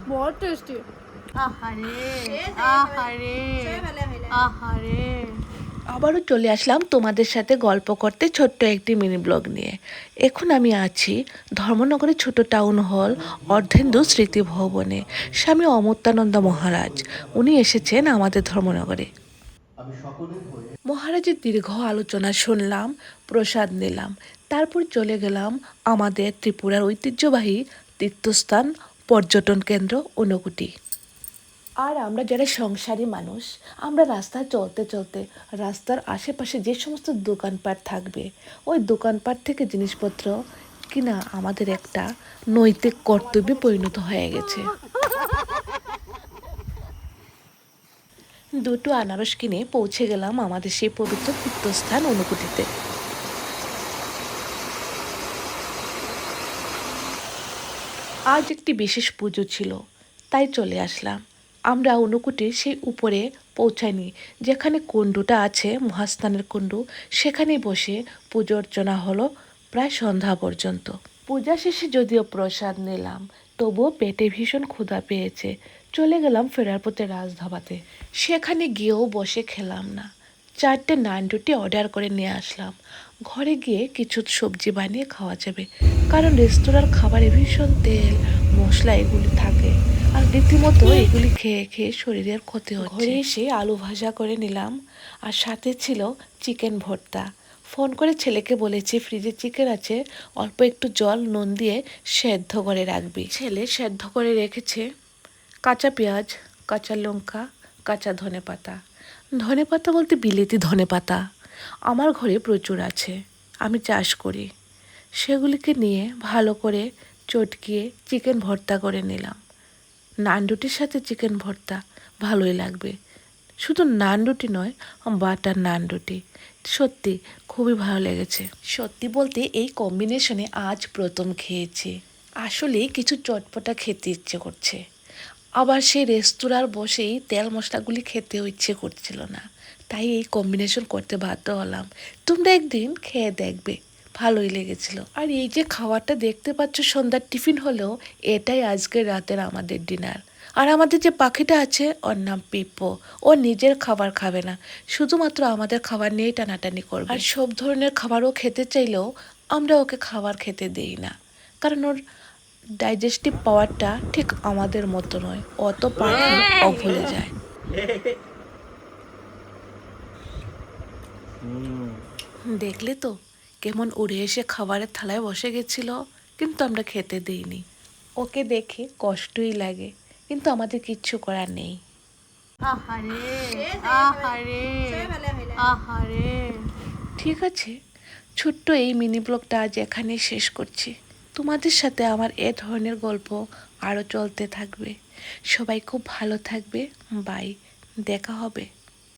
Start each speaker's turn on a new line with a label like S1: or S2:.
S1: बहुत टेस्टी।
S2: আবারও চলে আসলাম তোমাদের সাথে গল্প করতে ছোট্ট একটি মিনি ব্লগ নিয়ে। এখন আমি আছি ধর্মনগরের ছোট টাউন হল অর্ধেন্দু স্মৃতি ভবনে। স্বামী অমর্ত্যানন্দ মহারাজ উনি এসেছেন আমাদের ধর্মনগরে। মহারাজের দীর্ঘ আলোচনা শুনলাম, প্রসাদ নিলাম, তারপর চলে গেলাম আমাদের ত্রিপুরার ঐতিহ্যবাহী তীর্থস্থান পর্যটন কেন্দ্র ঊনকোটি। আর আমরা যারা সংসারী মানুষ, আমরা রাস্তায় চলতে চলতে রাস্তার আশেপাশে যে সমস্ত দোকানপাট থাকবে, ওই দোকানপাট থেকে জিনিসপত্র কিনা আমাদের একটা নৈতিক কর্তব্যে পরিণত হয়ে গেছে। দুটো আনারস কিনে পৌঁছে গেলাম আমাদের সেই পবিত্র তীর্থস্থান ঊনকোটিতে। আজ একটি বিশেষ পুজো ছিল, তাই চলে আসলাম। আমরা ঊনকোটির সেই উপরে পৌঁছাইনি, যেখানে কুণ্ডুটা আছে মহাস্থানের কুণ্ডু, সেখানে বসে পুজো অর্চনা হলো প্রায় সন্ধ্যা পর্যন্ত। পূজা শেষে যদিও প্রসাদ নিলাম, তবুও পেটে ভীষণ ক্ষুধা পেয়েছে। চলে গেলাম ফেরার পথে রাজধাবাতে। সেখানে গিয়েও বসে খেলাম না, 4টে নান রুটি অর্ডার করে নিয়ে আসলাম। ঘরে গিয়ে কিছু সবজি বানিয়ে খাওয়া যাবে, কারণ রেস্তোরাঁর খাবারে ভীষণ তেল মশলা এগুলি থাকে, আর রীতিমতো এগুলি খেয়ে খেয়ে শরীরের ক্ষতি হচ্ছে। ঘরে এসে আলু ভাজা করে নিলাম, আর সাথে ছিল চিকেন ভর্তা। ফোন করে ছেলেকে বলেছি ফ্রিজে চিকেন আছে, অল্প একটু জল নুন দিয়ে সেদ্ধ করে রাখবি। ছেলে সেদ্ধ করে রেখেছে কাঁচা পেঁয়াজ, কাঁচা লঙ্কা, কাঁচা ধনেপাতা। ধনেপাতা বলতে বিলেতি ধনেপাতা আমার ঘরে প্রচুর আছে, আমি চাষ করি। সেগুলিকে নিয়ে ভালো করে চটকিয়ে চিকেন ভর্তা করে নিলাম। নান রুটির সাথে চিকেন ভর্তা ভালোই লাগবে। শুধু নান রুটি নয়, বাটার নান রুটি সত্যি খুবই ভালো লেগেছে। সত্যি বলতে এই কম্বিনেশনে আজ প্রথম খেয়েছি। আসলে কিছু চটপটা খেতে ইচ্ছে করছে, আবার সেই রেস্তোরাঁর বসেই তেল মশলাগুলি খেতেও ইচ্ছে করছিল না, তাই এই কম্বিনেশন করতে বাধ্য হলাম। তোমরা একদিন খেয়ে দেখবে, ভালোই লেগেছিল। আর এই যে খাবারটা দেখতে পাচ্ছ সন্ধ্যার টিফিন হলেও এটাই আজকের রাতের আমাদের ডিনার। আর আমাদের যে পাখিটা আছে ওর নাম পিপ্পো, ও নিজের খাবার খাবে না, শুধুমাত্র আমাদের খাবার নিয়েই টানাটানি করবে। আর সব ধরনের খাবারও খেতে চাইলেও আমরা ওকে খাবার খেতে দেই না, কারণ ওর ডাইজেস্টিভ পাওয়ারটা ঠিক আমাদের মতো নয়, অত পাখি ও ভুলে যায়। দেখলে তো কেমন উড়ে এসে খাবারের থালায় বসে গেছিল, কিন্তু আমরা খেতে দিইনি। ওকে দেখে কষ্টই লাগে, কিন্তু আমাদের কিচ্ছু করার নেই। ঠিক আছে, ছোট্ট এই মিনি ব্লগটা আজ এখানে শেষ করছি। তোমাদের সাথে আমার এ ধরনের গল্প আরও চলতে থাকবে। সবাই খুব ভালো থাকবে। বাই, দেখা হবে।